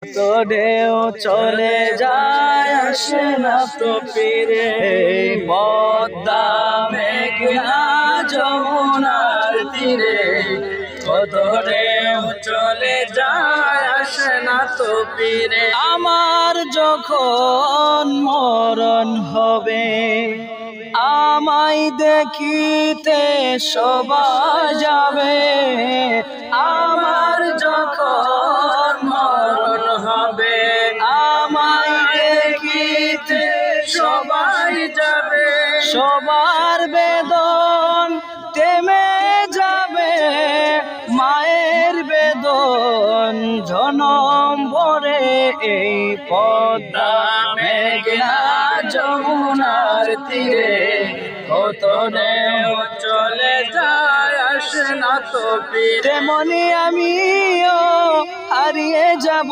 তো ঢেউ চলে যায় আসে না তো ফিরে, পদ্মা মেঘনা যমুনার তীরে। কত ঢেউ চলে যায় আসে না তো ফিরে। আমার যখন মরণ হবে, আমায় দেখিতে সবাই যাবে। আমার যখন মরণ হবে, আমায় দেখিতে সবাই যাবে। সবার বেদন থেমে যাবে, মায়ের বেদন জনম ভরে। এই পদ্মা মেঘনা যমুনার তীরে, কত ঢেউ চলে যায় আসে না তো ফিরে। তেমনি আমিও হারিয়ে যাব।